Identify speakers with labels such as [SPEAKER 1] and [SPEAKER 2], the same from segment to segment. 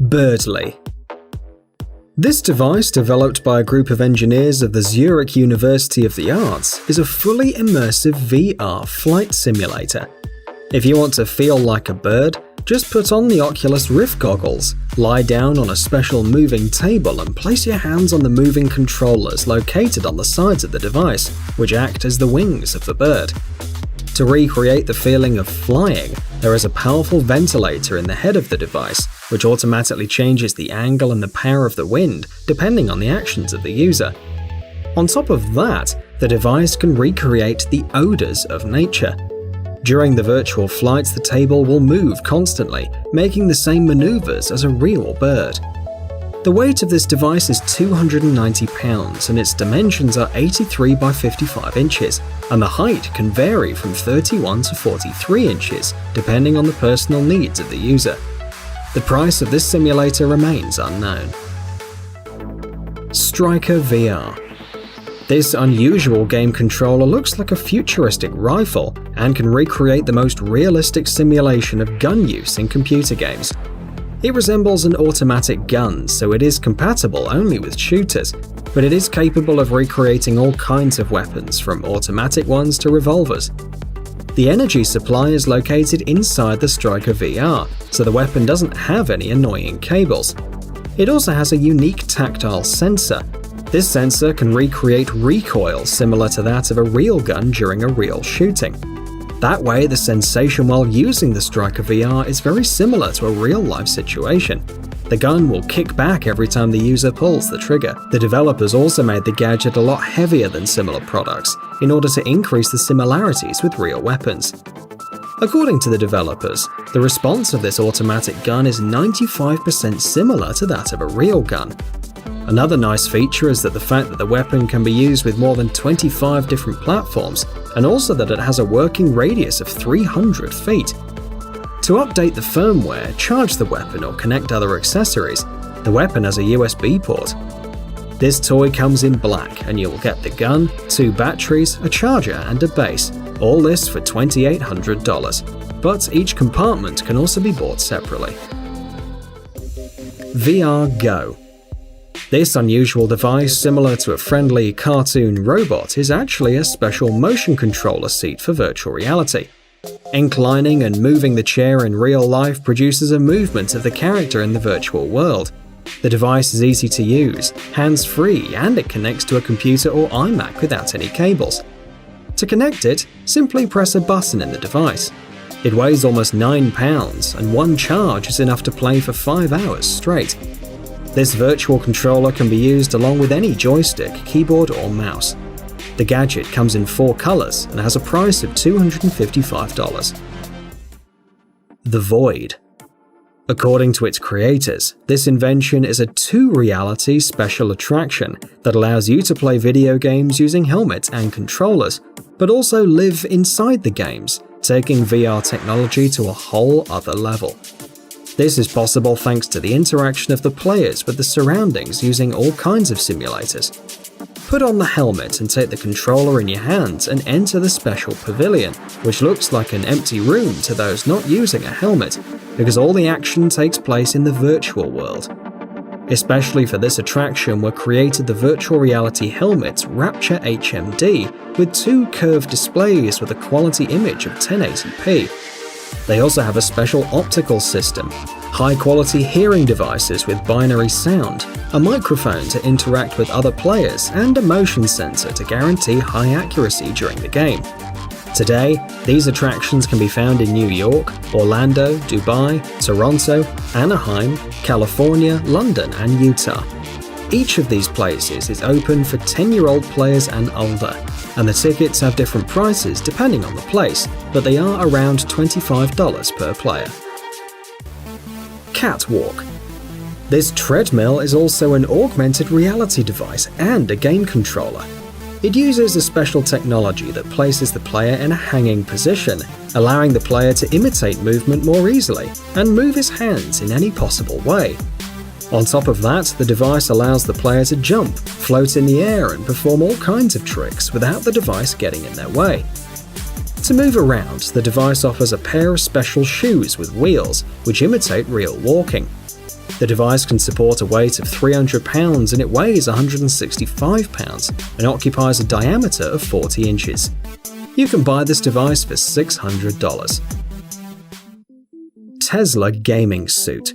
[SPEAKER 1] Birdly. This device, developed by a group of engineers of the Zurich University of the Arts, is a fully immersive VR flight simulator. If you want to feel like a bird, just put on the Oculus Rift goggles, lie down on a special moving table and place your hands on the moving controllers located on the sides of the device, which act as the wings of the bird. To recreate the feeling of flying, there is a powerful ventilator in the head of the device, which automatically changes the angle and the power of the wind depending on the actions of the user. On top of that, the device can recreate the odors of nature. During the virtual flights, the table will move constantly, making the same maneuvers as a real bird. The weight of this device is 290 pounds and its dimensions are 83 by 55 inches, and the height can vary from 31 to 43 inches, depending on the personal needs of the user. The price of this simulator remains unknown. Striker VR. This unusual game controller looks like a futuristic rifle and can recreate the most realistic simulation of gun use in computer games. It resembles an automatic gun, so it is compatible only with shooters, but it is capable of recreating all kinds of weapons, from automatic ones to revolvers. The energy supply is located inside the Striker VR, so the weapon doesn't have any annoying cables. It also has a unique tactile sensor. This sensor can recreate recoil similar to that of a real gun during a real shooting. That way, the sensation while using the Striker VR is very similar to a real-life situation. The gun will kick back every time the user pulls the trigger. The developers also made the gadget a lot heavier than similar products in order to increase the similarities with real weapons. According to the developers, the response of this automatic gun is 95% similar to that of a real gun. Another nice feature is that the fact that the weapon can be used with more than 25 different platforms, and also that it has a working radius of 300 feet. To update the firmware, charge the weapon or connect other accessories, the weapon has a USB port. This toy comes in black and you will get the gun, 2 batteries, a charger and a base, all this for $2,800, but each compartment can also be bought separately. VR Go. This unusual device, similar to a friendly cartoon robot, is actually a special motion controller seat for virtual reality. Inclining and moving the chair in real life produces a movement of the character in the virtual world. The device is easy to use, hands-free, and it connects to a computer or iMac without any cables. To connect it, simply press a button in the device. It weighs almost 9 pounds, and one charge is enough to play for 5 hours straight. This virtual controller can be used along with any joystick, keyboard or mouse. The gadget comes in 4 colors and has a price of $255. The Void. According to its creators, this invention is a 2-reality special attraction that allows you to play video games using helmets and controllers, but also live inside the games, taking VR technology to a whole other level. This is possible thanks to the interaction of the players with the surroundings using all kinds of simulators. Put on the helmet and take the controller in your hands and enter the special pavilion, which looks like an empty room to those not using a helmet, because all the action takes place in the virtual world. Especially for this attraction were created the virtual reality helmets Rapture HMD with 2 curved displays with a quality image of 1080p. They also have a special optical system, high-quality hearing devices with binary sound, a microphone to interact with other players, and a motion sensor to guarantee high accuracy during the game. Today, these attractions can be found in New York, Orlando, Dubai, Toronto, Anaheim, California, London, and Utah. Each of these places is open for 10-year-old players and older, and the tickets have different prices depending on the place, but they are around $25 per player. Catwalk. This treadmill is also an augmented reality device and a game controller. It uses a special technology that places the player in a hanging position, allowing the player to imitate movement more easily and move his hands in any possible way. On top of that, the device allows the player to jump, float in the air and perform all kinds of tricks without the device getting in their way. To move around, the device offers a pair of special shoes with wheels, which imitate real walking. The device can support a weight of 300 pounds and it weighs 165 pounds and occupies a diameter of 40 inches. You can buy this device for $600. Tesla Gaming Suit.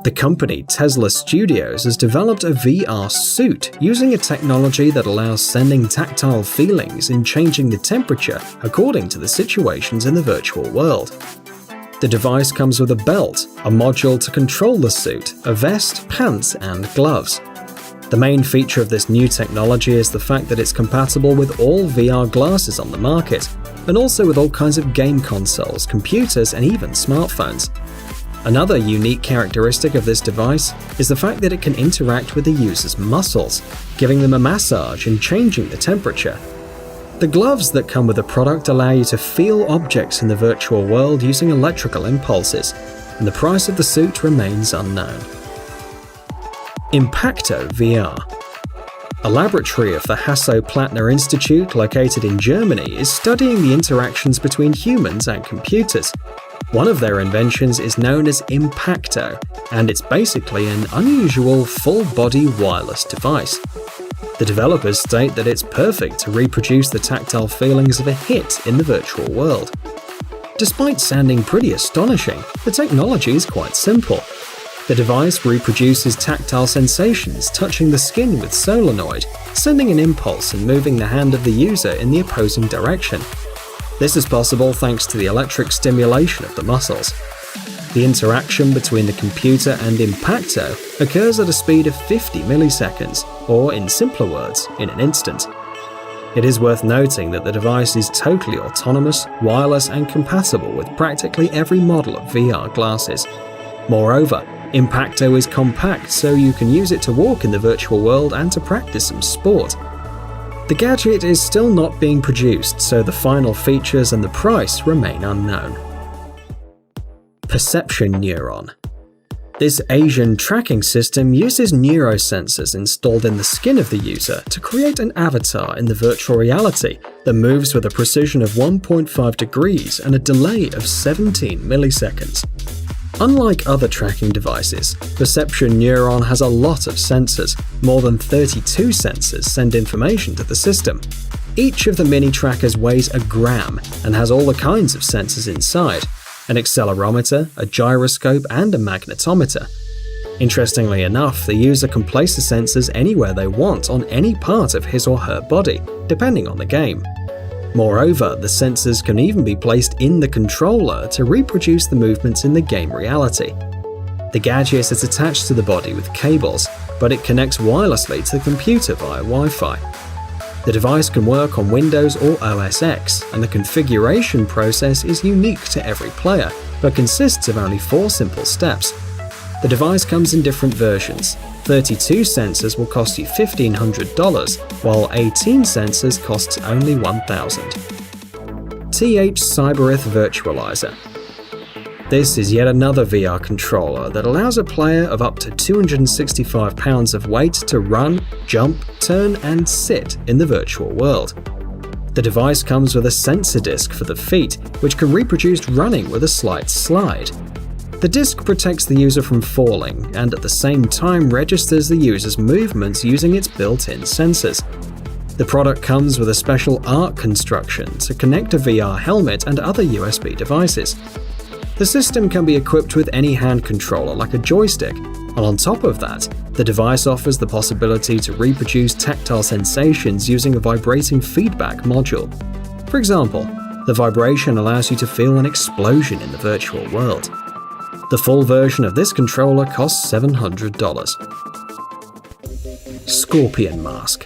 [SPEAKER 1] The company Tesla Studios has developed a VR suit using a technology that allows sending tactile feelings and changing the temperature according to the situations in the virtual world. The device comes with a belt, a module to control the suit, a vest, pants, and gloves. The main feature of this new technology is the fact that it's compatible with all VR glasses on the market, and also with all kinds of game consoles, computers, and even smartphones. Another unique characteristic of this device is the fact that it can interact with the user's muscles, giving them a massage and changing the temperature. The gloves that come with the product allow you to feel objects in the virtual world using electrical impulses, and the price of the suit remains unknown. Impacto VR. A laboratory of the Hasso-Plattner Institute located in Germany is studying the interactions between humans and computers. One of their inventions is known as Impacto, and it's basically an unusual full-body wireless device. The developers state that it's perfect to reproduce the tactile feelings of a hit in the virtual world. Despite sounding pretty astonishing, the technology is quite simple. The device reproduces tactile sensations touching the skin with solenoid, sending an impulse and moving the hand of the user in the opposing direction. This is possible thanks to the electric stimulation of the muscles. The interaction between the computer and Impacto occurs at a speed of 50 milliseconds, or in simpler words, in an instant. It is worth noting that the device is totally autonomous, wireless, and compatible with practically every model of VR glasses. Moreover, Impacto is compact, so you can use it to walk in the virtual world and to practice some sport. The gadget is still not being produced, so the final features and the price remain unknown. Perception Neuron. This Asian tracking system uses neurosensors installed in the skin of the user to create an avatar in the virtual reality that moves with a precision of 1.5 degrees and a delay of 17 milliseconds. Unlike other tracking devices, Perception Neuron has a lot of sensors. More than 32 sensors send information to the system. Each of the mini trackers weighs a gram and has all the kinds of sensors inside: an accelerometer, a gyroscope, and a magnetometer. Interestingly enough, the user can place the sensors anywhere they want on any part of his or her body, depending on the game. Moreover, the sensors can even be placed in the controller to reproduce the movements in the game reality. The gadget is attached to the body with cables, but it connects wirelessly to the computer via Wi-Fi. The device can work on Windows or OS X, and the configuration process is unique to every player, but consists of only 4 simple steps. The device comes in different versions. 32 sensors will cost you $1,500, while 18 sensors costs only $1,000. TH Cyberith Virtualizer. This is yet another VR controller that allows a player of up to 265 pounds of weight to run, jump, turn, and sit in the virtual world. The device comes with a sensor disc for the feet, which can reproduce running with a slight slide. The disc protects the user from falling, and at the same time registers the user's movements using its built-in sensors. The product comes with a special ARC construction to connect a VR helmet and other USB devices. The system can be equipped with any hand controller like a joystick, and on top of that, the device offers the possibility to reproduce tactile sensations using a vibrating feedback module. For example, the vibration allows you to feel an explosion in the virtual world. The full version of this controller costs $700. Scorpion Mask.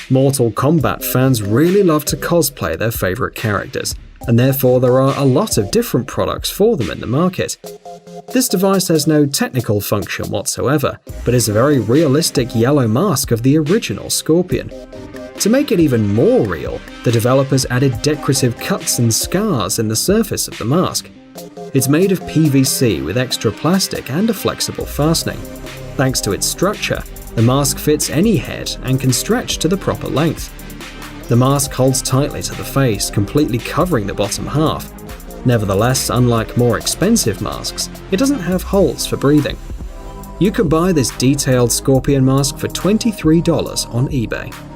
[SPEAKER 1] Mortal Kombat fans really love to cosplay their favorite characters, and therefore there are a lot of different products for them in the market. This device has no technical function whatsoever, but is a very realistic yellow mask of the original Scorpion. To make it even more real, the developers added decorative cuts and scars in the surface of the mask. It's made of PVC with extra plastic and a flexible fastening. Thanks to its structure, the mask fits any head and can stretch to the proper length. The mask holds tightly to the face, completely covering the bottom half. Nevertheless, unlike more expensive masks, it doesn't have holes for breathing. You can buy this detailed scorpion mask for $23 on eBay.